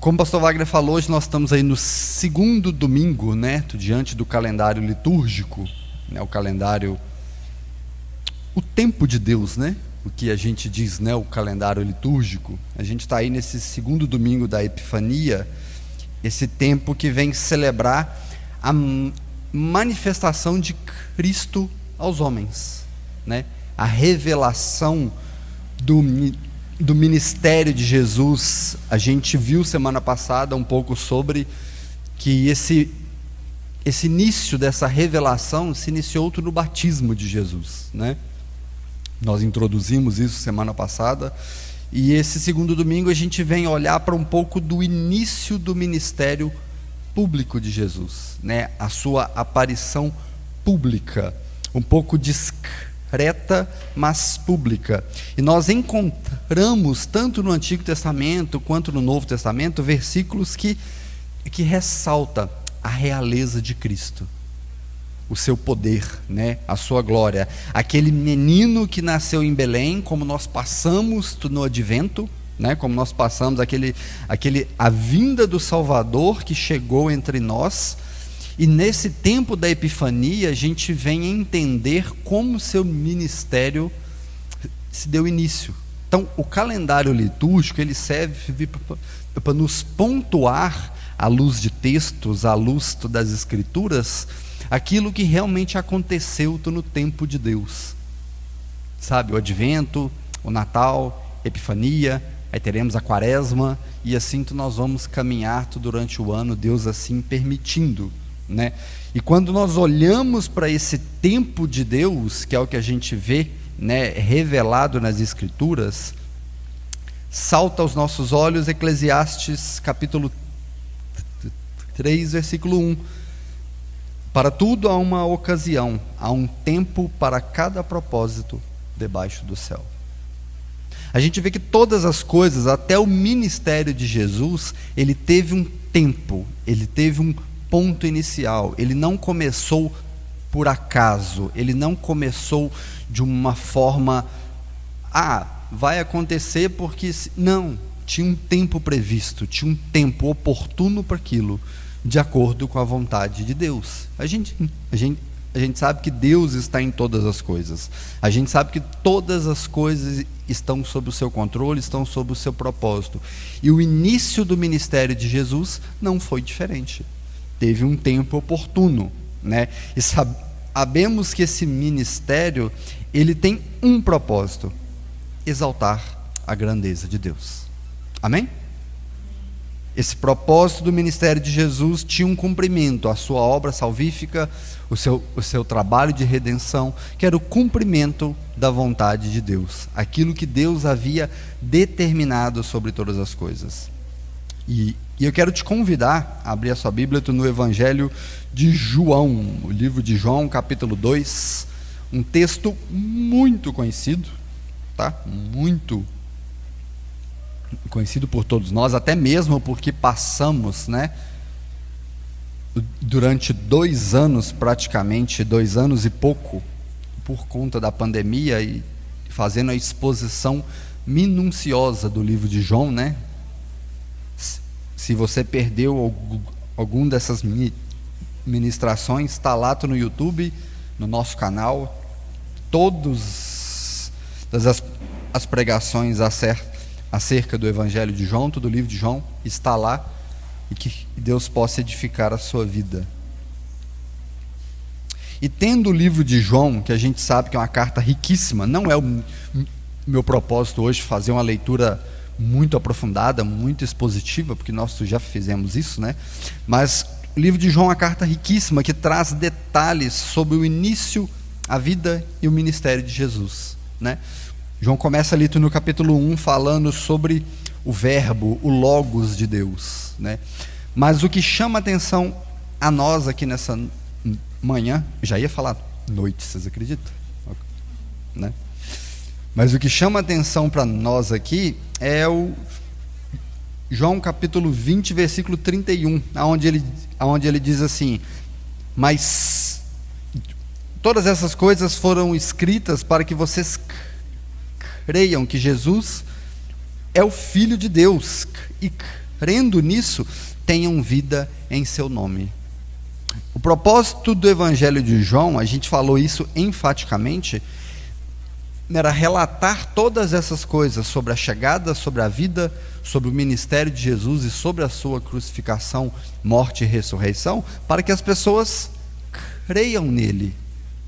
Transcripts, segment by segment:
Como o pastor Wagner falou, hoje nós estamos aí no segundo domingo, né, diante do calendário litúrgico, né, o calendário, o tempo de Deus, né, o que a gente diz, né, o calendário litúrgico. A gente está aí nesse segundo domingo da Epifania, esse tempo que vem celebrar a manifestação de Cristo aos homens, né, a revelação do ministério de Jesus. A gente viu semana passada um pouco sobre que esse início dessa revelação se iniciou no batismo de Jesus, né? Nós introduzimos isso semana passada, e esse segundo domingo a gente vem olhar para um pouco do início do ministério público de Jesus, né? A sua aparição pública, um pouco discreta, mas pública. E nós encontramos, tanto no Antigo Testamento quanto no Novo Testamento, versículos que ressaltam a realeza de Cristo, o seu poder, né? A sua glória. Aquele menino que nasceu em Belém, como nós passamos no Advento, né? Como nós passamos a vinda do Salvador que chegou entre nós. E nesse tempo da Epifania, a gente vem entender como seu ministério se deu início. Então, o calendário litúrgico, ele serve para nos pontuar, à luz de textos, à luz das Escrituras, aquilo que realmente aconteceu no tempo de Deus. Sabe, o Advento, o Natal, a Epifania, aí teremos a Quaresma, e assim nós vamos caminhar durante o ano, Deus assim permitindo, né? E quando nós olhamos para esse tempo de Deus, que é o que a gente vê, né, revelado nas Escrituras, salta aos nossos olhos Eclesiastes capítulo 3, versículo 1. Para tudo há uma ocasião, há um tempo para cada propósito debaixo do céu. A gente vê que todas as coisas, até o ministério de Jesus, ele teve um tempo, ele teve um ponto inicial. Ele não começou por acaso, ele não começou de uma forma, vai acontecer porque... Não, tinha um tempo previsto, tinha um tempo oportuno para aquilo, de acordo com a vontade de Deus. A gente sabe que Deus está em todas as coisas, a gente sabe que todas as coisas estão sob o seu controle, estão sob o seu propósito, e o início do ministério de Jesus não foi diferente. Teve um tempo oportuno, né? E sabemos que esse ministério, ele tem um propósito: exaltar a grandeza de Deus. Amém? Esse propósito do ministério de Jesus tinha um cumprimento, a sua obra salvífica, o seu trabalho de redenção, que era o cumprimento da vontade de Deus, aquilo que Deus havia determinado sobre todas as coisas. E eu quero te convidar a abrir a sua Bíblia no Evangelho de João, o livro de João, capítulo 2, um texto muito conhecido, tá? Muito conhecido por todos nós, até mesmo porque passamos, né, durante 2 anos, praticamente 2 anos e pouco, por conta da pandemia, e fazendo a exposição minuciosa do livro de João, né? Se você perdeu algum dessas ministrações, está lá no YouTube, no nosso canal, todas as pregações acerca do Evangelho de João, do livro de João, está lá, e que Deus possa edificar a sua vida. E tendo o livro de João, que a gente sabe que é uma carta riquíssima, não é o meu propósito hoje fazer uma leitura muito aprofundada, muito expositiva, porque nós já fizemos isso, né? Mas o livro de João é uma carta riquíssima, que traz detalhes sobre o início, a vida e o ministério de Jesus, né? João começa ali no capítulo 1 falando sobre o verbo, o logos de Deus, né? Mas o que chama atenção a nós aqui nessa manhã, já ia falar noite, vocês acreditam? Né? Mas o que chama atenção para nós aqui é o João capítulo 20, versículo 31, onde ele diz assim: mas todas essas coisas foram escritas para que vocês creiam que Jesus é o Filho de Deus, e crendo nisso, tenham vida em seu nome. O propósito do Evangelho de João, a gente falou isso enfaticamente, era relatar todas essas coisas sobre a chegada, sobre a vida, sobre o ministério de Jesus e sobre a sua crucificação, morte e ressurreição, para que as pessoas creiam nele.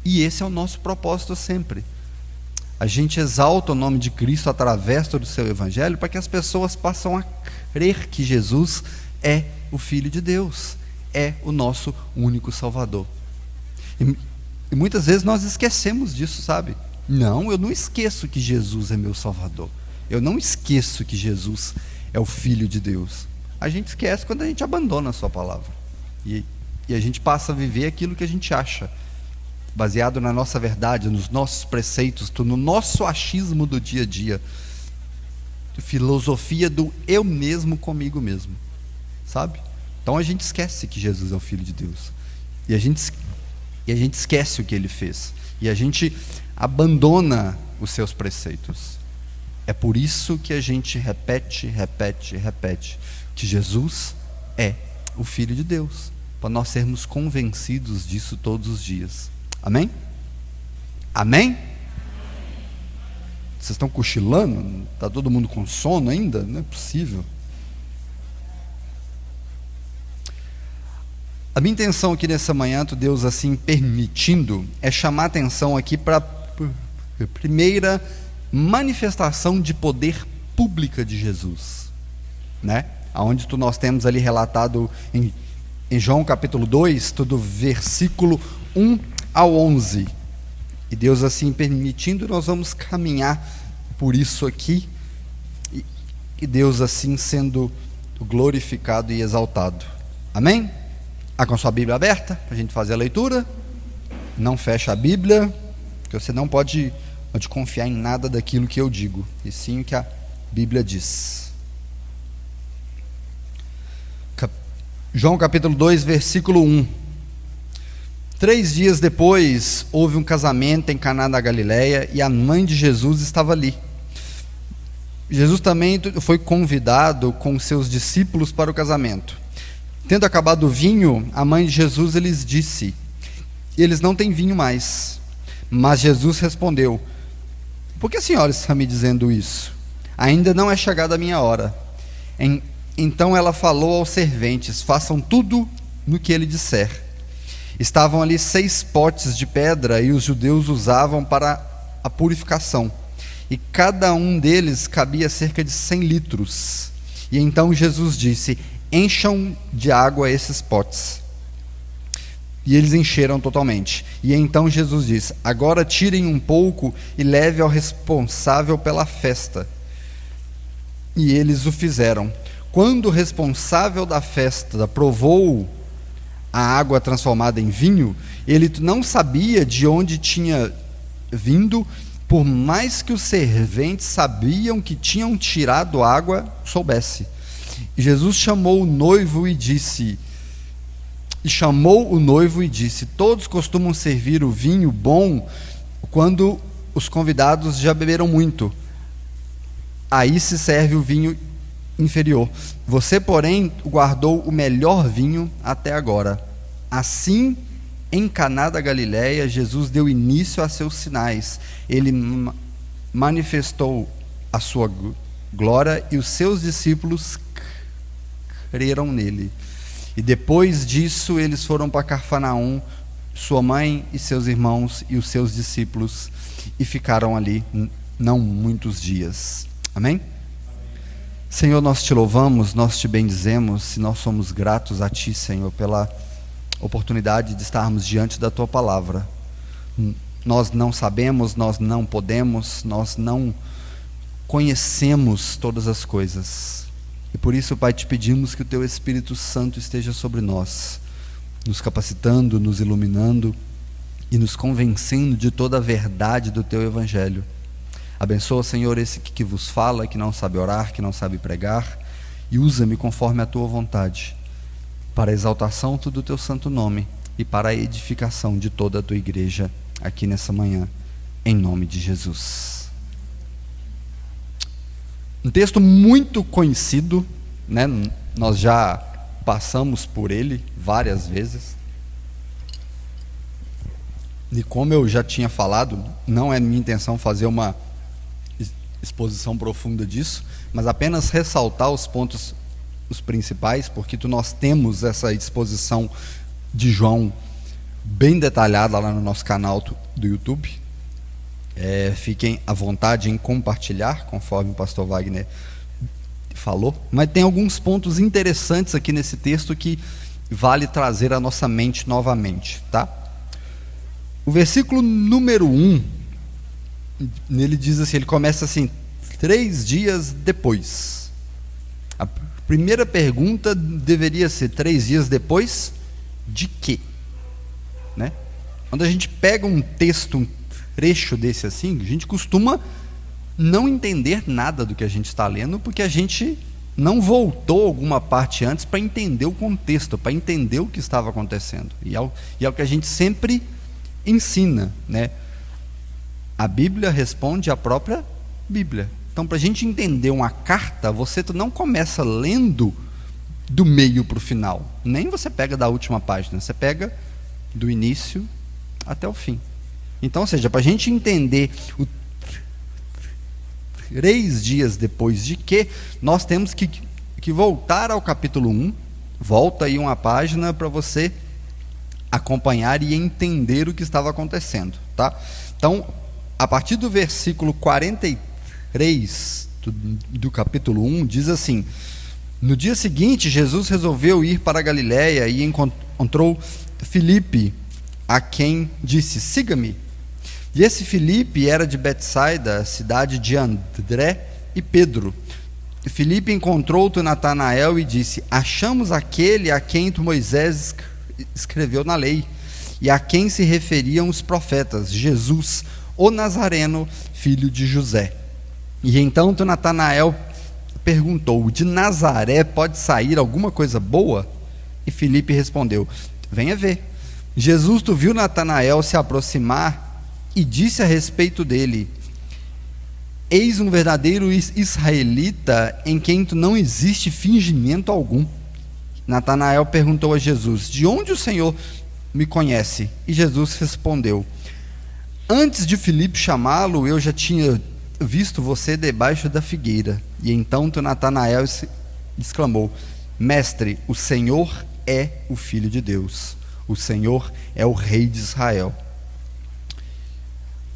E esse é o nosso propósito sempre. A gente exalta o nome de Cristo através do seu Evangelho para que as pessoas possam a crer que Jesus é o Filho de Deus, é o nosso único Salvador. E muitas vezes nós esquecemos disso, sabe? Não, eu não esqueço que Jesus é meu Salvador. Eu não esqueço que Jesus é o Filho de Deus. A gente esquece quando a gente abandona a sua palavra. E a gente passa a viver aquilo que a gente acha, baseado na nossa verdade, nos nossos preceitos, no nosso achismo do dia a dia. Filosofia do eu mesmo comigo mesmo, sabe? Então a gente esquece que Jesus é o Filho de Deus. E a gente esquece o que Ele fez. E a gente abandona os seus preceitos. É por isso que a gente repete que Jesus é o Filho de Deus, para nós sermos convencidos disso todos os dias. Amém? Amém? Vocês estão cochilando? Está todo mundo com sono ainda? Não é possível. A minha intenção aqui nessa manhã, Deus assim permitindo, é chamar a atenção aqui para a primeira manifestação de poder pública de Jesus, né? Onde nós temos ali relatado em João capítulo 2, do versículo 1 ao 11. E Deus assim permitindo, nós vamos caminhar por isso aqui, e Deus assim sendo glorificado e exaltado. Amém? Com a sua Bíblia aberta, para a gente fazer a leitura. Não fecha a Bíblia, porque você não pode confiar em nada daquilo que eu digo, e sim o que a Bíblia diz. João capítulo 2, versículo 1. 3 dias depois, houve um casamento em Caná da Galileia, e a mãe de Jesus estava ali. Jesus também foi convidado com seus discípulos para o casamento. Tendo acabado o vinho, a mãe de Jesus lhes disse: eles não têm vinho mais. Mas Jesus respondeu: por que a senhora está me dizendo isso? Ainda não é chegada a minha hora. Então ela falou aos serventes: façam tudo no que ele disser. Estavam ali 6 potes de pedra, e os judeus usavam para a purificação, e cada um deles cabia cerca de 100 litros. E então Jesus disse: encham de água esses potes. E eles encheram totalmente. E então Jesus disse: agora tirem um pouco e leve ao responsável pela festa. E eles o fizeram. Quando o responsável da festa provou a água transformada em vinho, ele não sabia de onde tinha vindo, por mais que os serventes sabiam que tinham tirado a água, soubesse. Jesus chamou o noivo e disse: todos costumam servir o vinho bom quando os convidados já beberam muito. Aí se serve o vinho inferior. Você, porém, guardou o melhor vinho até agora. Assim, em Caná da Galileia, Jesus deu início a seus sinais. Ele manifestou a sua glória, e os seus discípulos creram nele. E depois disso eles foram para Cafarnaum, sua mãe e seus irmãos e os seus discípulos, e ficaram ali não muitos dias. Amém? Senhor, nós te louvamos, nós te bendizemos, e nós somos gratos a ti, Senhor, pela oportunidade de estarmos diante da tua palavra. Nós não sabemos, nós não podemos, nós não conhecemos todas as coisas. E por isso, Pai, te pedimos que o teu Espírito Santo esteja sobre nós, nos capacitando, nos iluminando e nos convencendo de toda a verdade do teu Evangelho. Abençoa, Senhor, esse que vos fala, que não sabe orar, que não sabe pregar, e usa-me conforme a tua vontade, para a exaltação do teu santo nome e para a edificação de toda a tua igreja aqui nessa manhã, em nome de Jesus. Um texto muito conhecido, né, Nós já passamos por ele várias vezes. E como eu já tinha falado, não é minha intenção fazer uma exposição profunda disso, mas apenas ressaltar os pontos, os principais, porque nós temos essa exposição de João bem detalhada lá no nosso canal do YouTube. Fiquem à vontade em compartilhar, conforme o pastor Wagner falou, mas tem alguns pontos interessantes aqui nesse texto que vale trazer à nossa mente novamente, tá? O versículo número 1, ele diz assim, ele começa assim: 3 dias depois. A primeira pergunta deveria ser: 3 dias depois de quê? Né? Quando a gente pega um texto, um trecho desse assim, a gente costuma não entender nada do que a gente está lendo, porque a gente não voltou alguma parte antes para entender o contexto, para entender o que estava acontecendo. E é o que a gente sempre ensina, né? A Bíblia responde à própria Bíblia. Então, para a gente entender uma carta, você não começa lendo do meio para o final, nem você pega da última página, você pega do início até o fim. Então, ou seja, para a gente entender 3 dias depois de que, nós temos que voltar ao capítulo 1, volta aí uma página para você acompanhar e entender o que estava acontecendo, tá? Então, a partir do versículo 43 do capítulo 1, diz assim: no dia seguinte, Jesus resolveu ir para a Galiléia e encontrou Filipe, a quem disse: siga-me. E esse Filipe era de Betsaida, cidade de André e Pedro. E Filipe encontrou Natanael e disse: achamos aquele a quem Moisés escreveu na lei, e a quem se referiam os profetas, Jesus, o Nazareno, filho de José. E então Natanael perguntou: de Nazaré pode sair alguma coisa boa? E Filipe respondeu: venha ver. Jesus viu Natanael se aproximar e disse a respeito dele: eis um verdadeiro israelita, em quem não existe fingimento algum. Natanael perguntou a Jesus: de onde o Senhor me conhece? E Jesus respondeu: antes de Filipe chamá-lo, eu já tinha visto você debaixo da figueira. E então Natanael exclamou: mestre, o Senhor é o Filho de Deus, o Senhor é o Rei de Israel.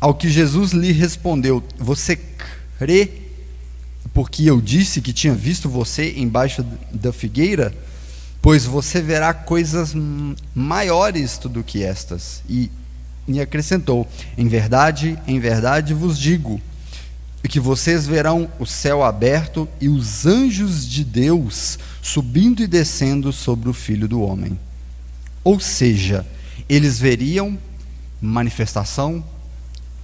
Ao que Jesus lhe respondeu: você crê porque eu disse que tinha visto você embaixo da figueira? Pois você verá coisas maiores do que estas. E acrescentou: em verdade vos digo, que vocês verão o céu aberto e os anjos de Deus subindo e descendo sobre o Filho do Homem. Ou seja, eles veriam manifestação,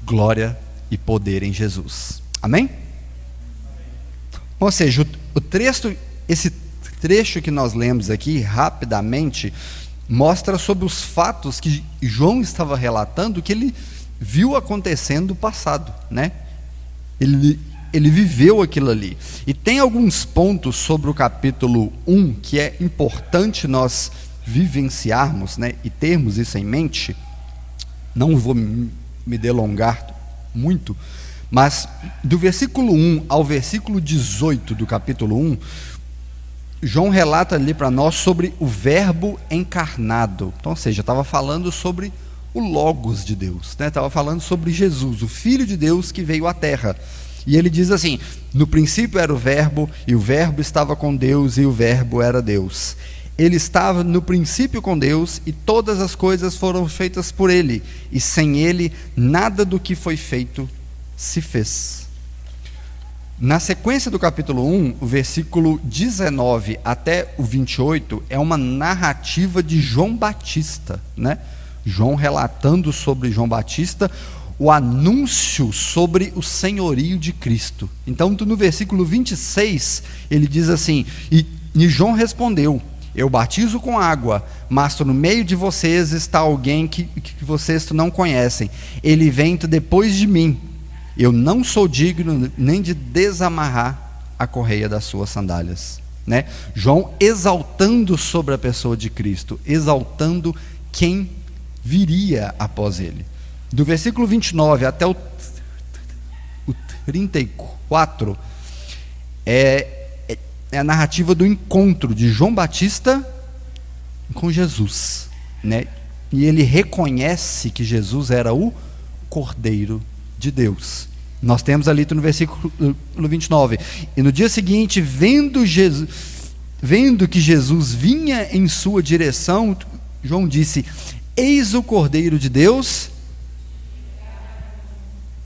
glória e poder em Jesus. Amém? Ou seja, esse trecho que nós lemos aqui, rapidamente, mostra sobre os fatos que João estava relatando, que ele viu acontecendo no passado, né? Ele viveu aquilo ali. E tem alguns pontos sobre o capítulo 1 que é importante nós vivenciarmos, né, e termos isso em mente. Não vou me delongar muito, mas do versículo 1 ao versículo 18 do capítulo 1, João relata ali para nós sobre o verbo encarnado. Então, ou seja, estava falando sobre o Logos de Deus, né? Estava falando sobre Jesus, o Filho de Deus que veio à terra. E ele diz assim: no princípio era o verbo, e o verbo estava com Deus, e o verbo era Deus. Ele estava no princípio com Deus, e todas as coisas foram feitas por ele, e sem ele nada do que foi feito se fez. Na sequência do capítulo 1, o versículo 19 até o 28 é uma narrativa de João Batista, né? João relatando sobre João Batista, o anúncio sobre o senhorio de Cristo. Então, no versículo 26, ele diz assim: e João respondeu: eu batizo com água, mas no meio de vocês está alguém que vocês não conhecem. Ele vem depois de mim. Eu não sou digno nem de desamarrar a correia das suas sandálias. né? João exaltando sobre a pessoa de Cristo, exaltando quem viria após ele. Do versículo 29 até o 34 é a narrativa do encontro de João Batista com Jesus, né? E ele reconhece que Jesus era o Cordeiro de Deus. Nós temos ali no versículo 29. E no dia seguinte, vendo que Jesus vinha em sua direção, João disse: eis o Cordeiro de Deus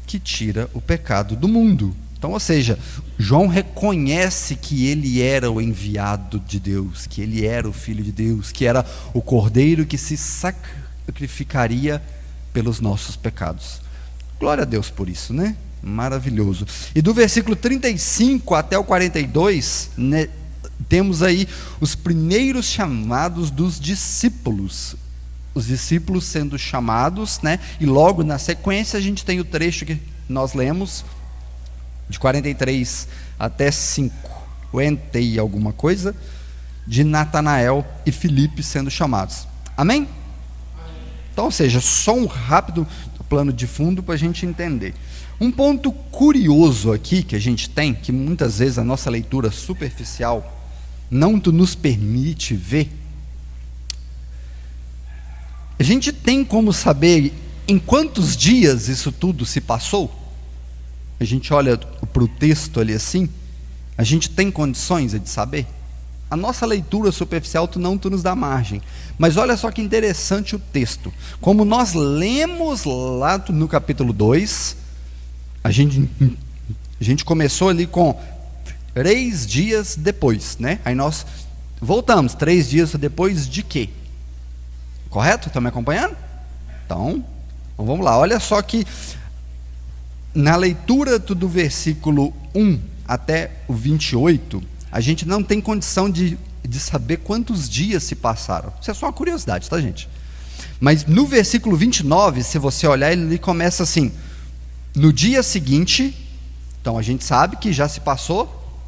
que tira o pecado do mundo. Então, ou seja, João reconhece que ele era o enviado de Deus, que ele era o Filho de Deus, que era o Cordeiro que se sacrificaria pelos nossos pecados. Glória a Deus por isso, né? Maravilhoso. E do versículo 35 até o 42, né, temos aí os primeiros chamados dos discípulos. Os discípulos sendo chamados, né? E logo na sequência a gente tem o trecho que nós lemos, de 43 até 50 e alguma coisa, de Natanael e Filipe sendo chamados. Amém? Então, ou seja, só um rápido plano de fundo para a gente entender. Um ponto curioso aqui que a gente tem, que muitas vezes a nossa leitura superficial não nos permite ver. A gente tem como saber em quantos dias isso tudo se passou? A gente olha para o texto ali assim, a gente tem condições de saber? A nossa leitura superficial não nos dá margem. Mas olha só que interessante o texto. Como nós lemos lá no capítulo 2, a gente começou ali com 3 dias depois, né? Aí nós voltamos, 3 dias depois de quê? Correto? Estão me acompanhando? Então vamos lá. Olha só que na leitura do versículo 1 até o 28, a gente não tem condição de saber quantos dias se passaram. Isso é só uma curiosidade, tá, gente? Mas no versículo 29, se você olhar, ele começa assim: no dia seguinte, então a gente sabe que já se passou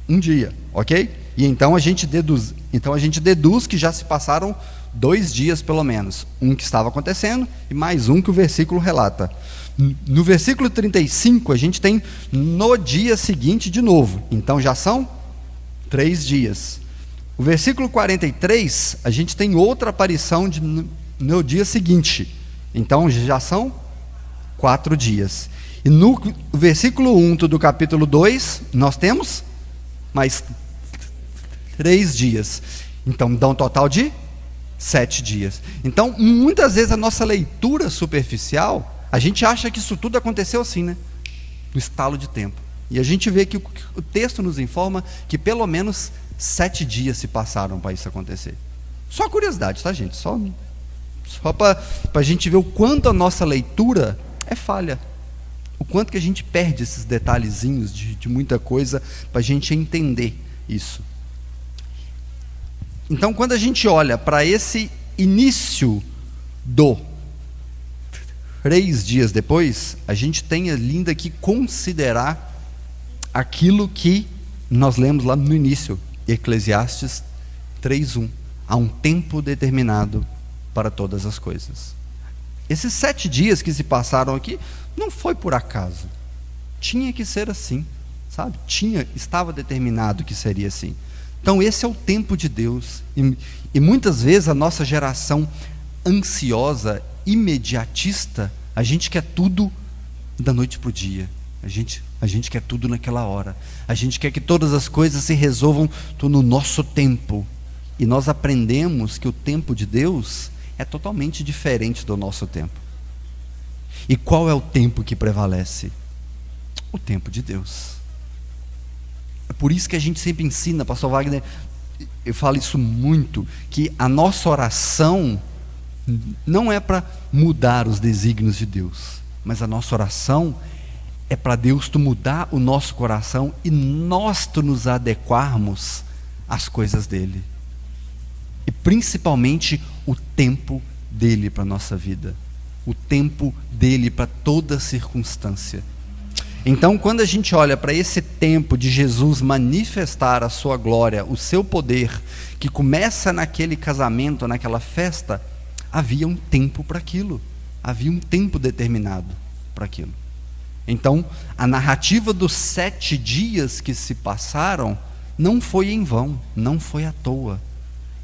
um dia, ok? E então a gente deduz que já se passaram 2 dias pelo menos, um que estava acontecendo e mais um que o versículo relata. No versículo 35 a gente tem no dia seguinte de novo, então já são 3 dias. O versículo 43 a gente tem outra aparição no dia seguinte, então já são 4 dias. E no versículo 1 do capítulo 2 nós temos mais 3 dias, então dá um total de 7 dias. Então muitas vezes a nossa leitura superficial, a gente acha que isso tudo aconteceu assim, né? No estalo de tempo. E a gente vê que o texto nos informa que pelo menos 7 dias se passaram para isso acontecer. Só curiosidade, tá, gente? Só para a gente ver o quanto a nossa leitura é falha. O quanto que a gente perde esses detalhezinhos de muita coisa para a gente entender isso. Então, quando a gente olha para esse início do 3 dias depois, a gente tem ainda que considerar aquilo que nós lemos lá no início, Eclesiastes 3:1. Há um tempo determinado para todas as coisas. Esses 7 dias que se passaram aqui, não foi por acaso. Tinha que ser assim, sabe? Estava determinado que seria assim. Então esse é o tempo de Deus. E muitas vezes a nossa geração ansiosa, imediatista, a gente quer tudo da noite para o dia. A gente quer tudo naquela hora. A gente quer que todas as coisas se resolvam no nosso tempo. E nós aprendemos que o tempo de Deus é totalmente diferente do nosso tempo. E qual é o tempo que prevalece? O tempo de Deus. É por isso que a gente sempre ensina, pastor Wagner, eu falo isso muito, que a nossa oração não é para mudar os desígnios de Deus, mas a nossa oração é para Deus mudar o nosso coração e nós nos adequarmos às coisas dele. E principalmente o tempo dele para a nossa vida. O tempo dele para toda circunstância. Então, quando a gente olha para esse tempo de Jesus manifestar a sua glória, o seu poder, que começa naquele casamento, naquela festa, havia um tempo para aquilo, havia um tempo determinado para aquilo. Então, a narrativa dos 7 dias que se passaram não foi em vão, não foi à toa.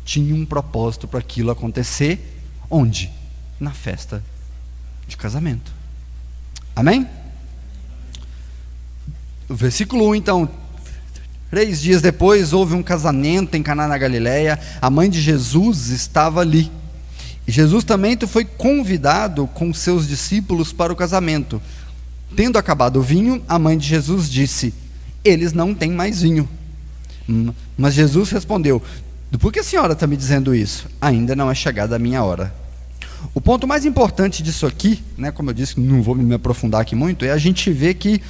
Tinha um propósito para aquilo acontecer. Onde? Na festa de casamento. Amém? O versículo 1, então. 3 dias depois houve um casamento em Caná na Galileia. A mãe de Jesus estava ali. E Jesus também foi convidado com seus discípulos para o casamento. Tendo acabado o vinho, a mãe de Jesus disse: eles não têm mais vinho. Mas Jesus respondeu: por que a senhora está me dizendo isso? Ainda não é chegada a minha hora. O ponto mais importante disso aqui, né, como eu disse, não vou me aprofundar aqui muito, é a gente ver que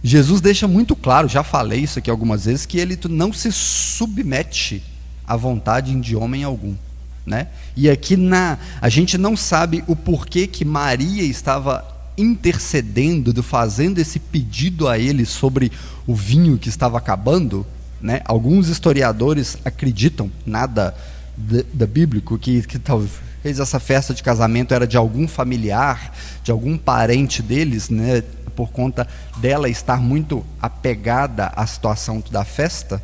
Jesus deixa muito claro, já falei isso aqui algumas vezes, que ele não se submete à vontade de homem algum, né? E aqui a gente não sabe o porquê que Maria estava intercedendo, fazendo esse pedido a ele sobre o vinho que estava acabando, né? Alguns historiadores acreditam, nada da bíblico, que talvez essa festa de casamento era de algum familiar, de algum parente deles, né? Por conta dela estar muito apegada à situação da festa.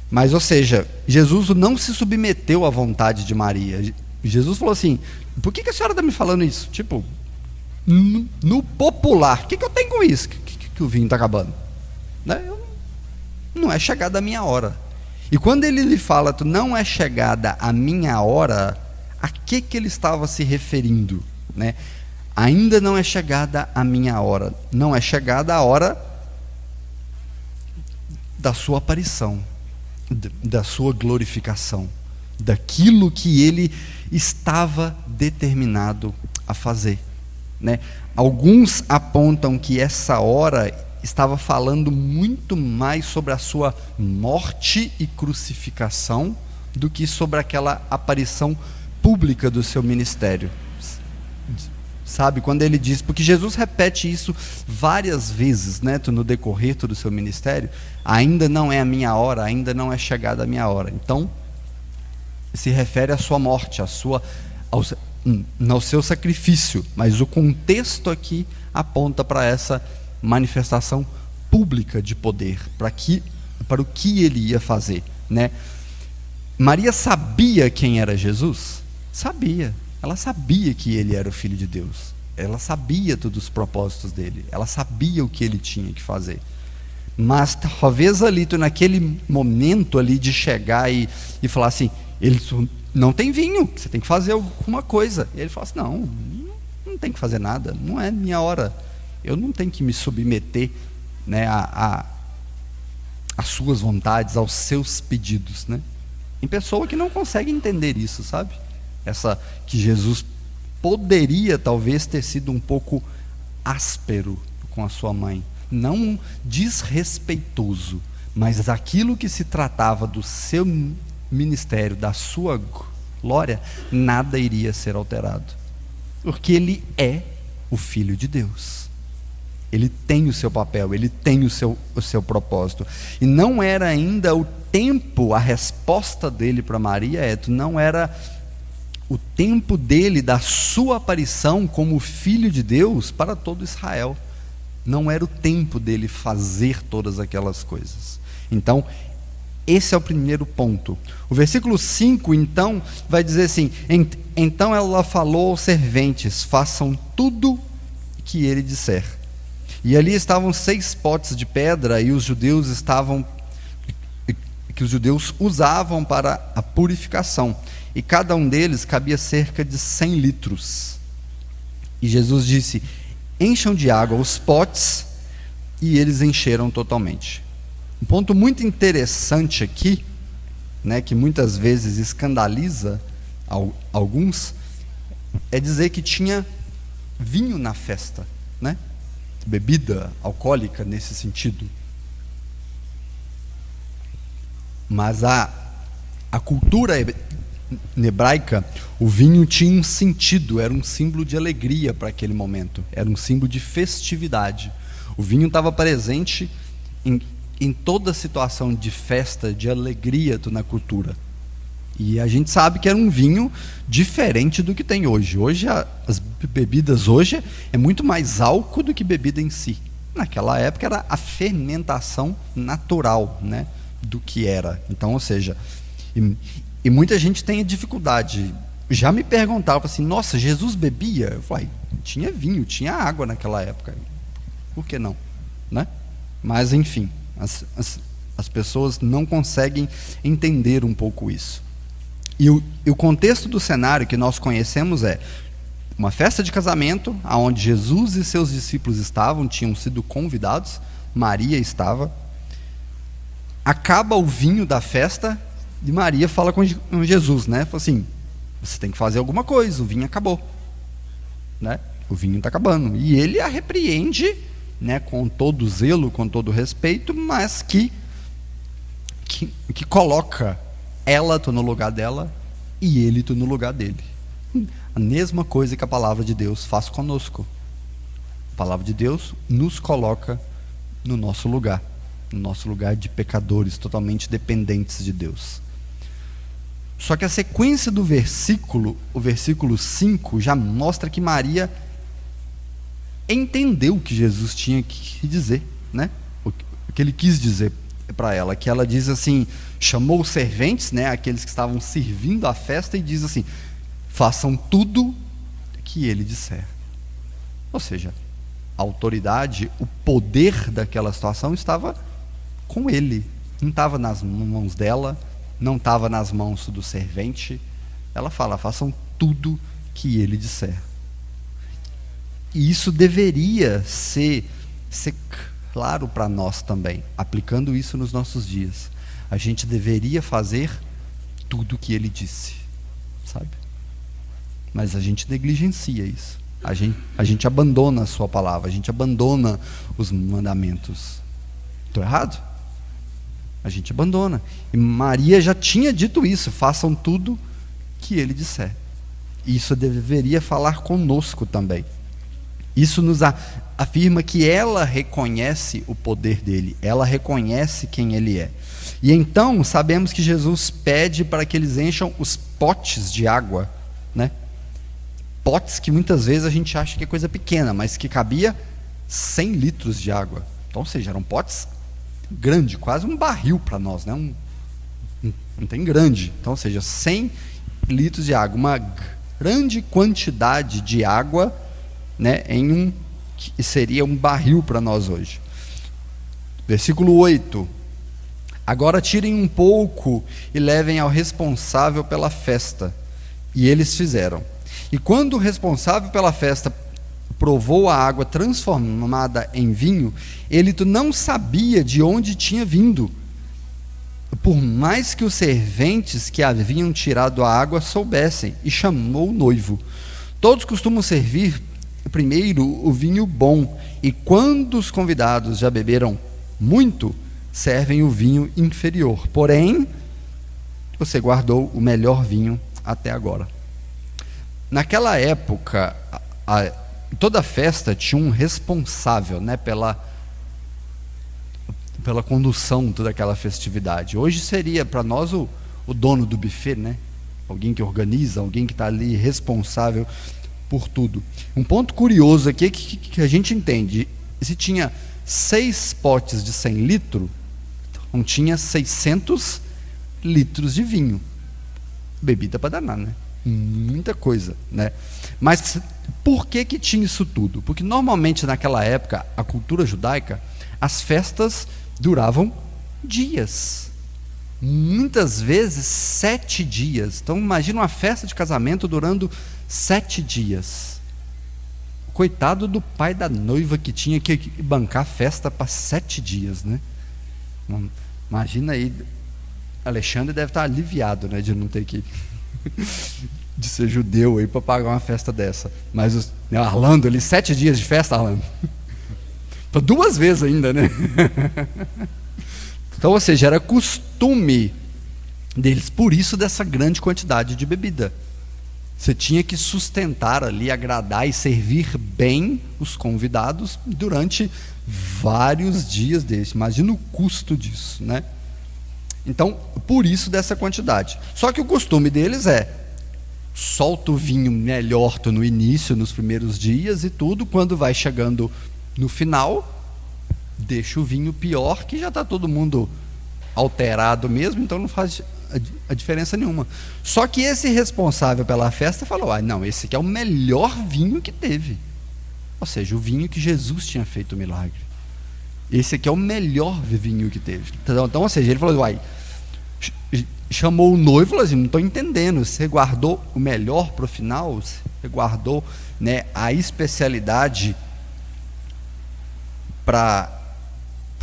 Mas, ou seja, Jesus não se submeteu à vontade de Maria. Jesus falou assim: por que a senhora está me falando isso? Tipo, no popular, o que eu tenho com isso? Que o vinho está acabando? Né? Não é chegada a minha hora. E quando ele lhe fala, não é chegada a minha hora, a que ele estava se referindo? Né? Ainda não é chegada a minha hora. Não é chegada a hora da sua aparição, da sua glorificação, daquilo que ele estava determinado a fazer. Né? Alguns apontam que essa hora estava falando muito mais sobre a sua morte e crucificação do que sobre aquela aparição pública do seu ministério. Sabe, quando ele diz, porque Jesus repete isso várias vezes, né, no decorrer do seu ministério: ainda não é a minha hora, ainda não é chegada a minha hora. Então, se refere à sua morte, ao seu sacrifício, mas o contexto aqui aponta para essa manifestação pública de poder, para o que ele ia fazer, né? Maria sabia quem era Jesus? Sabia. Ela sabia que ele era o Filho de Deus. Ela sabia todos os propósitos dele. Ela sabia o que ele tinha que fazer. Mas talvez ali, naquele momento ali de chegar e falar assim: ele não tem vinho, você tem que fazer alguma coisa. E ele fala assim: não tem que fazer nada, não é minha hora. Eu não tenho que me submeter, né, às suas vontades, aos seus pedidos, né? Tem pessoa que não consegue entender isso, sabe? Que Jesus poderia talvez ter sido um pouco áspero com a sua mãe, não desrespeitoso, mas aquilo que se tratava do seu ministério, da sua glória, nada iria ser alterado, porque ele é o Filho de Deus. Ele tem o seu papel, ele tem o seu propósito. E não era ainda o tempo, a resposta dele para Maria, não era o tempo dele, da sua aparição como Filho de Deus para todo Israel. Não era o tempo dele fazer todas aquelas coisas. Então, esse é o primeiro ponto. O versículo 5, então, vai dizer assim: então ela falou aos serventes: façam tudo que ele disser. E ali estavam 6 potes de pedra, e os judeus usavam para a purificação, e cada um deles cabia cerca de 100 litros. E Jesus disse: encham de água os potes, e eles encheram totalmente. Um ponto muito interessante aqui, né, que muitas vezes escandaliza alguns, é dizer que tinha vinho na festa, né? Bebida alcoólica nesse sentido. Mas a cultura hebraica, o vinho tinha um sentido, era um símbolo de alegria para aquele momento, era um símbolo de festividade. O vinho estava presente em toda situação de festa, de alegria na cultura. E a gente sabe que era um vinho diferente do que tem hoje. Hoje, as bebidas hoje é muito mais álcool do que bebida em si. Naquela época era a fermentação natural, né, do que era. Então, ou seja, e muita gente tem dificuldade. Já me perguntava assim, nossa, Jesus bebia? Eu falei, tinha vinho, tinha água naquela época. Por que não? Né? Mas, enfim, as pessoas não conseguem entender um pouco isso. E o contexto do cenário que nós conhecemos é uma festa de casamento, onde Jesus e seus discípulos estavam, tinham sido convidados, Maria estava. Acaba o vinho da festa e Maria fala com Jesus, né? Fala assim, você tem que fazer alguma coisa, o vinho acabou, né? O vinho está acabando. E ele a repreende, né, com todo zelo, com todo respeito, mas que coloca ela no lugar dela e ele no lugar dele. A mesma coisa que a palavra de Deus faz conosco. A palavra de Deus nos coloca no nosso lugar de pecadores, totalmente dependentes de Deus. Só que a sequência do versículo, o versículo 5, já mostra que Maria entendeu o que Jesus tinha que dizer, né? O que ele quis dizer para ela, que ela diz assim, chamou os serventes, né, aqueles que estavam servindo a festa, e diz assim, façam tudo que ele disser. Ou seja, a autoridade, o poder daquela situação estava com ele, não estava nas mãos dela, não estava nas mãos do servente. Ela fala, façam tudo que ele disser. E isso deveria ser claro para nós também, aplicando isso nos nossos dias. A gente deveria fazer tudo o que ele disse, sabe? Mas a gente negligencia isso. A gente abandona a sua palavra, a gente abandona os mandamentos. Estou errado? A gente abandona. E Maria já tinha dito isso, façam tudo que ele disser. Isso deveria falar conosco também. Isso nos afirma que ela reconhece o poder dele, ela reconhece quem ele é. E então sabemos que Jesus pede para que eles encham os potes de água, né? Potes que muitas vezes a gente acha que é coisa pequena, mas que cabia 100 litros de água. Então, ou seja, eram potes grandes, quase um barril para nós, né? Não tem grande. Então, ou seja, 100 litros de água, uma grande quantidade de água, né, que seria um barril para nós hoje. Versículo 8. Agora tirem um pouco e levem ao responsável pela festa. E eles fizeram. E quando o responsável pela festa provou a água transformada em vinho, ele não sabia de onde tinha vindo, por mais que os serventes que haviam tirado a água soubessem, e chamou o noivo. Todos costumam servir primeiro o vinho bom, e quando os convidados já beberam muito, servem o vinho inferior. Porém, você guardou o melhor vinho até agora. Naquela época, toda festa tinha um responsável, né, pela condução de toda aquela festividade. Hoje seria para nós o dono do buffet, né? Alguém que organiza, alguém que está ali responsável por tudo. Um ponto curioso aqui é que a gente entende, se tinha 6 potes de 100 litros, então tinha 600 litros de vinho. Bebida para danar, né? Muita coisa, né? Mas por que tinha isso tudo? Porque normalmente naquela época, a cultura judaica, as festas duravam dias, muitas vezes 7 dias. Então imagina uma festa de casamento durando 7 dias. Coitado do pai da noiva que tinha que bancar a festa para 7 dias, né? Imagina aí, Alexandre deve estar aliviado, né, de não ter que de ser judeu aí para pagar uma festa dessa. Mas Arlando ali, 7 dias de festa, Arlando. 2 vezes ainda, né? Então, ou seja, era costume deles. Por isso dessa grande quantidade de bebida. Você tinha que sustentar ali, agradar e servir bem os convidados durante vários dias desses. Imagina o custo disso, né? Então, por isso dessa quantidade. Só que o costume deles solta o vinho melhor no início, nos primeiros dias e tudo. Quando vai chegando no final, deixa o vinho pior, que já está todo mundo alterado mesmo, então não faz a diferença nenhuma. Só que esse responsável pela festa falou: não, esse aqui é o melhor vinho que teve. Ou seja, o vinho que Jesus tinha feito o milagre. Esse aqui é o melhor vinho que teve. Então, ou seja, ele falou: chamou o noivo e falou assim: não estou entendendo, você guardou o melhor para o final? Você guardou, né, a especialidade para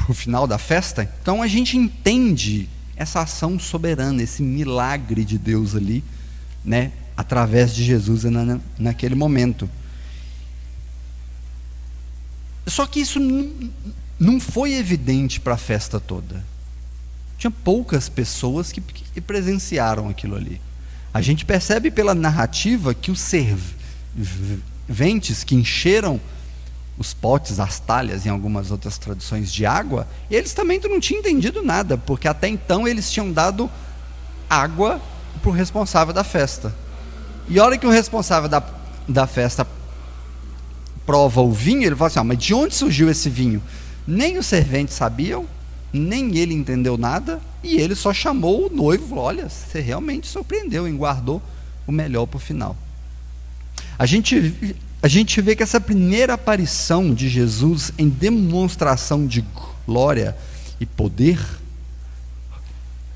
o final da festa? Então a gente entende essa ação soberana, esse milagre de Deus ali, né, através de Jesus naquele momento. Só que isso não foi evidente para a festa toda. Tinha poucas pessoas que presenciaram aquilo ali. A gente percebe pela narrativa que os serventes que encheram os potes, as talhas, em algumas outras traduções, de água, eles também não tinham entendido nada, porque até então eles tinham dado água para o responsável da festa. E a hora que o responsável da festa prova o vinho, ele fala assim: mas de onde surgiu esse vinho? Nem os serventes sabiam, nem ele entendeu nada, e ele só chamou o noivo e falou: olha, você realmente surpreendeu, hein? Guardou o melhor para o final. A gente vê que essa primeira aparição de Jesus em demonstração de glória e poder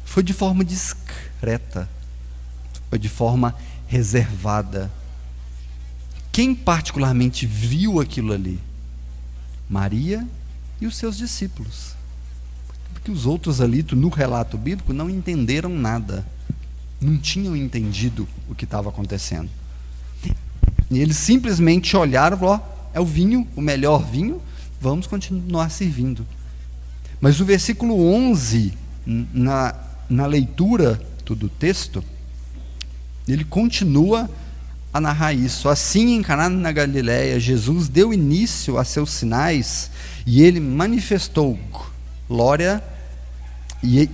foi de forma discreta, foi de forma reservada. Quem particularmente viu aquilo ali? Maria e os seus discípulos. Porque os outros ali, no relato bíblico, não entenderam nada, não tinham entendido o que estava acontecendo. E eles simplesmente olharam e falaram: é o vinho, o melhor vinho, vamos continuar servindo. Mas o versículo 11, na leitura do texto, ele continua a narrar isso. Assim, em Caná na Galileia, Jesus deu início a seus sinais e ele manifestou glória, e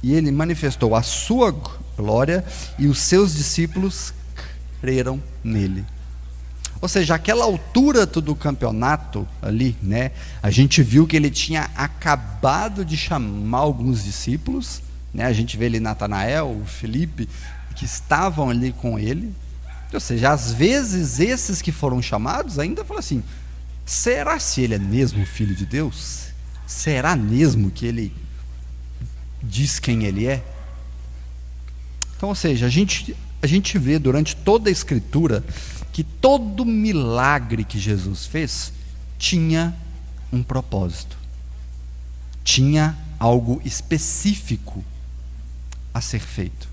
ele manifestou a sua glória, e os seus discípulos creram nele. Ou seja, aquela altura do campeonato ali, né, a gente viu que ele tinha acabado de chamar alguns discípulos, né, a gente vê ali Natanael, Felipe, que estavam ali com ele. Ou seja, às vezes esses que foram chamados ainda falam assim: será se ele é mesmo o Filho de Deus? Será mesmo que ele diz quem ele é? Então, ou seja, a gente vê durante toda a Escritura que todo milagre que Jesus fez tinha um propósito, tinha algo específico a ser feito,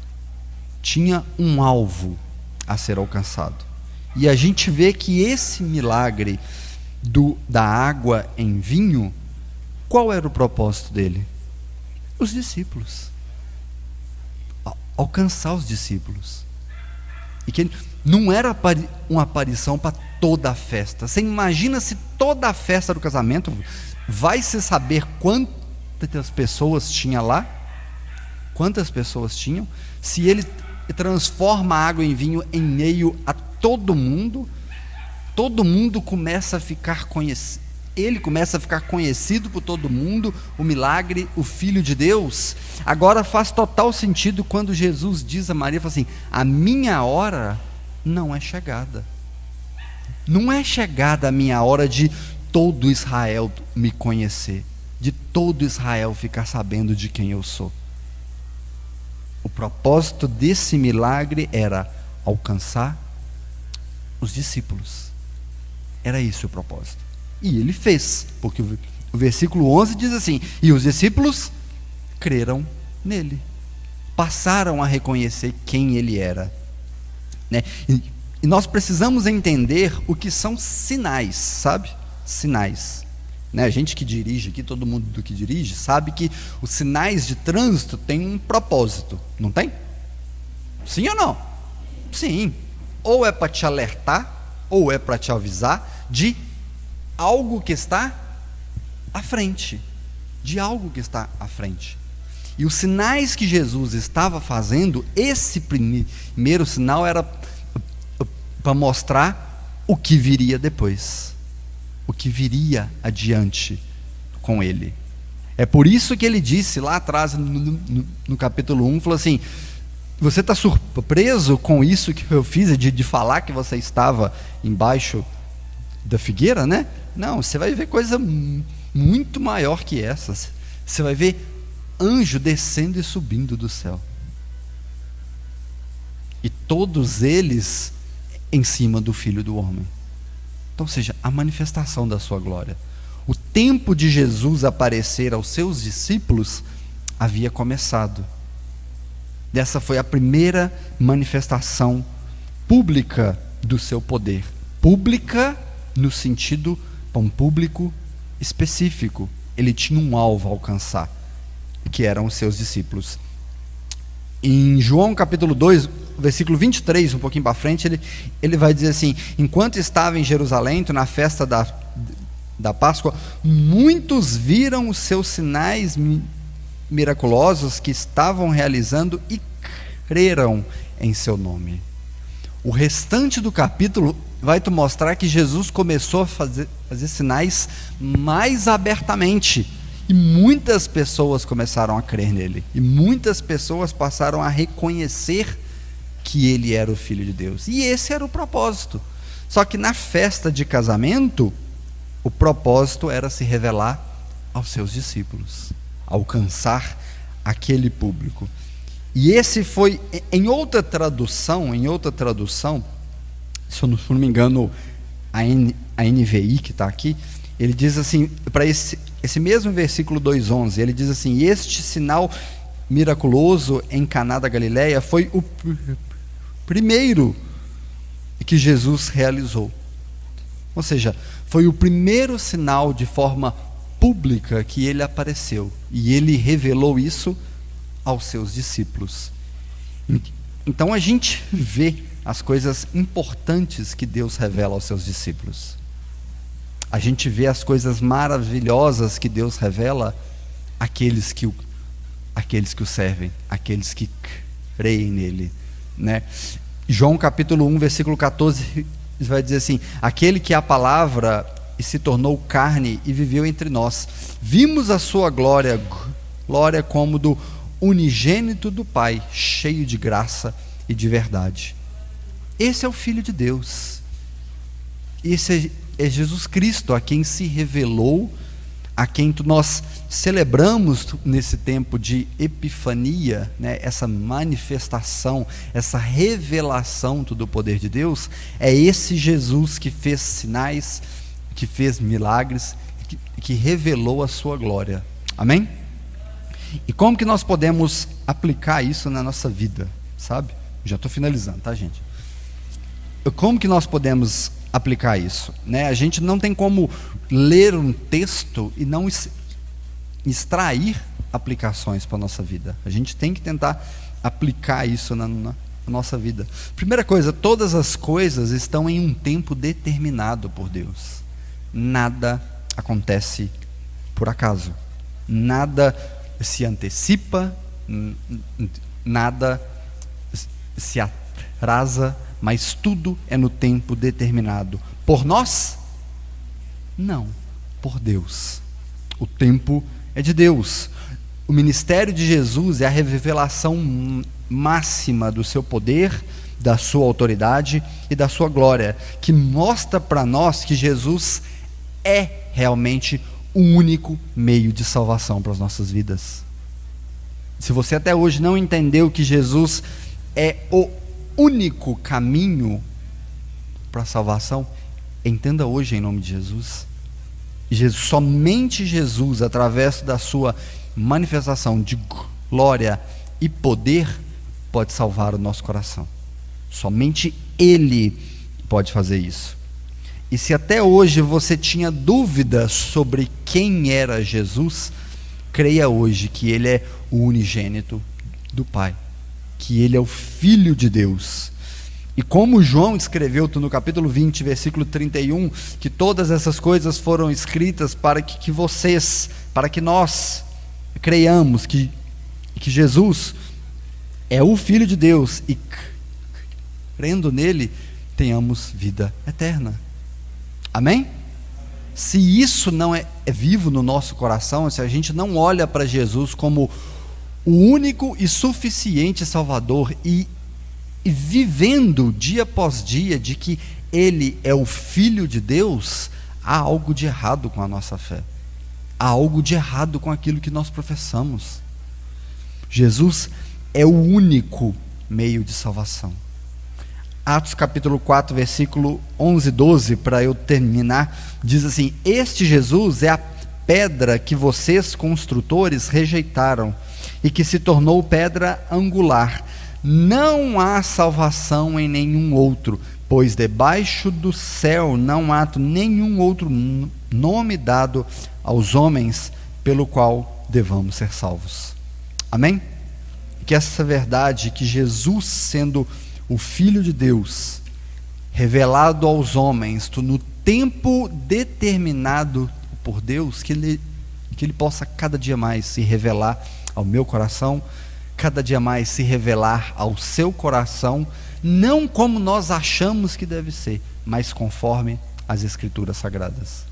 tinha um alvo a ser alcançado. E a gente vê que esse milagre da água em vinho, qual era o propósito dele? Os discípulos, alcançar os discípulos. E que ele não era uma aparição para toda a festa. Você imagina se toda a festa do casamento vai se saber quantas pessoas tinha lá? Quantas pessoas tinham? Se ele transforma a água em vinho em meio a todo mundo começa a ficar conhecido. Ele começa a ficar conhecido por todo mundo, o milagre, o Filho de Deus. Agora faz total sentido quando Jesus diz a Maria, fala assim: a minha hora não é chegada. Não é chegada a minha hora de todo Israel me conhecer, de todo Israel ficar sabendo de quem eu sou. O propósito desse milagre era alcançar os discípulos. Era esse o propósito. E ele fez, porque o versículo 11 diz assim: e os discípulos creram nele, passaram a reconhecer quem ele era, né? E nós precisamos entender o que são sinais, sabe? Sinais. né? A gente que dirige aqui, todo mundo do que dirige, sabe que os sinais de trânsito têm um propósito, não tem? Sim ou não? Sim. Ou é para te alertar, ou é para te avisar de algo que está à frente. De algo que está à frente. E os sinais que Jesus estava fazendo, esse primeiro sinal era para mostrar o que viria depois. O que viria adiante com ele. É por isso que ele disse lá atrás, no capítulo 1, falou assim: você está surpreso com isso que eu fiz, de falar que você estava embaixo da figueira, né? Não, você vai ver coisa muito maior que essas. Você vai ver anjo descendo e subindo do céu. E todos eles em cima do Filho do Homem. Então, ou seja, a manifestação da sua glória. O tempo de Jesus aparecer aos seus discípulos havia começado. Dessa foi a primeira manifestação pública do seu poder. Pública no sentido para um público específico. Ele tinha um alvo a alcançar, que eram os seus discípulos. Em João capítulo 2, versículo 23, um pouquinho para frente, ele vai dizer assim: enquanto estava em Jerusalém, na festa da Páscoa, muitos viram os seus sinais miraculosos que estavam realizando e creram em seu nome. O restante do capítulo vai te mostrar que Jesus começou a fazer sinais mais abertamente. E muitas pessoas começaram a crer nele. E muitas pessoas passaram a reconhecer que ele era o Filho de Deus. E esse era o propósito. Só que na festa de casamento, o propósito era se revelar aos seus discípulos, alcançar aquele público. E esse foi, em outra tradução, se eu não me engano, a NVI que está aqui, ele diz assim, para esse mesmo versículo 2:11, ele diz assim: este sinal miraculoso em Caná da Galileia foi o primeiro que Jesus realizou. Ou seja, foi o primeiro sinal de forma pública que ele apareceu, e ele revelou isso aos seus discípulos. Então a gente vê as coisas importantes que Deus revela aos seus discípulos. A gente vê as coisas maravilhosas que Deus revela àqueles que o servem, àqueles que creem nele, né? João capítulo 1, versículo 14 vai dizer assim: aquele que é a palavra e se tornou carne e viveu entre nós, vimos a sua glória como do unigênito do Pai, cheio de graça e de verdade. Esse é o Filho de Deus. Esse é Jesus Cristo, a quem se revelou, a quem nós celebramos nesse tempo de Epifania, né? Essa manifestação, essa revelação do poder de Deus. É esse Jesus que fez sinais, que fez milagres, que revelou a sua glória. Amém? E como que nós podemos aplicar isso na nossa vida, sabe? Já estou finalizando, tá, gente? Como que nós podemos aplicar isso, né? A gente não tem como ler um texto e não extrair aplicações para a nossa vida. A gente tem que tentar aplicar isso na nossa vida. Primeira coisa, todas as coisas estão em um tempo determinado por Deus. Nada acontece por acaso. Nada se antecipa, nada se atrasa, mas tudo é no tempo determinado. Por nós? Não, por Deus. O tempo é de Deus. O ministério de Jesus é a revelação máxima do seu poder, da sua autoridade e da sua glória, que mostra para nós que Jesus é realmente o único meio de salvação para as nossas vidas. Se você até hoje não entendeu que Jesus é o único caminho para a salvação, entenda hoje em nome de Jesus. Somente Jesus, através da sua manifestação de glória e poder, pode salvar o nosso coração. Somente Ele pode fazer isso. E se até hoje você tinha dúvida sobre quem era Jesus, creia hoje que Ele é o unigênito do Pai, que Ele é o Filho de Deus. E como João escreveu no capítulo 20, versículo 31, que todas essas coisas foram escritas para que vocês, para que nós creiamos que Jesus é o Filho de Deus e crendo nele, tenhamos vida eterna. Amém? Se isso não é vivo no nosso coração, se a gente não olha para Jesus como o único e suficiente Salvador e vivendo dia após dia de que Ele é o Filho de Deus, há algo de errado com a nossa fé. Há algo de errado com aquilo que nós professamos. Jesus é o único meio de salvação. Atos capítulo 4, versículo 11 e 12, para eu terminar, diz assim: este Jesus é a pedra que vocês, construtores, rejeitaram e que se tornou pedra angular. Não há salvação em nenhum outro, pois debaixo do céu não há nenhum outro nome dado aos homens pelo qual devamos ser salvos. Amém? Que essa verdade, que Jesus sendo o Filho de Deus, revelado aos homens no tempo determinado por Deus, que ele possa cada dia mais se revelar ao meu coração, cada dia mais se revelar ao seu coração, não como nós achamos que deve ser, mas conforme as Escrituras Sagradas.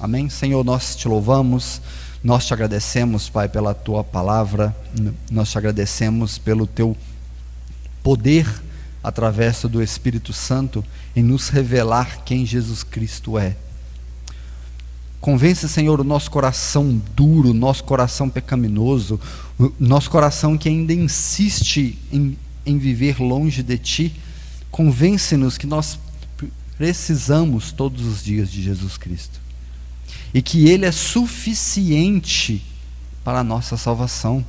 Amém? Senhor, nós te louvamos, nós te agradecemos, Pai, pela tua palavra, nós te agradecemos pelo teu poder através do Espírito Santo em nos revelar quem Jesus Cristo é. Convence, Senhor, o nosso coração duro, o nosso coração pecaminoso, o nosso coração que ainda insiste em viver longe de Ti. Convence-nos que nós precisamos todos os dias de Jesus Cristo e que Ele é suficiente para a nossa salvação.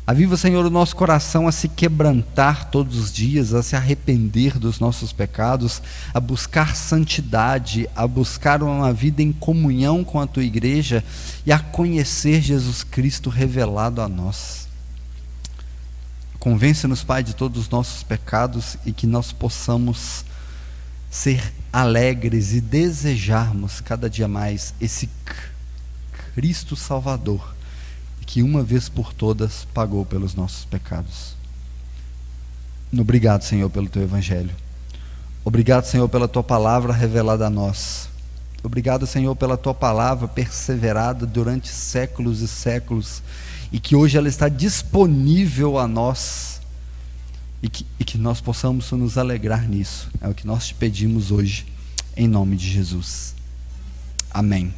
Aviva, Senhor, o nosso coração a se quebrantar todos os dias, a se arrepender dos nossos pecados, a buscar santidade, a buscar uma vida em comunhão com a Tua igreja e a conhecer Jesus Cristo revelado a nós. Convence-nos, Pai, de todos os nossos pecados e que nós possamos ser alegres e desejarmos cada dia mais esse Cristo Salvador, que uma vez por todas pagou pelos nossos pecados. Obrigado, Senhor, pelo Teu Evangelho. Obrigado, Senhor, pela Tua palavra revelada a nós. Obrigado, Senhor, pela Tua palavra perseverada durante séculos e séculos, e que hoje ela está disponível a nós, e que nós possamos nos alegrar nisso. É o que nós te pedimos hoje, em nome de Jesus. Amém.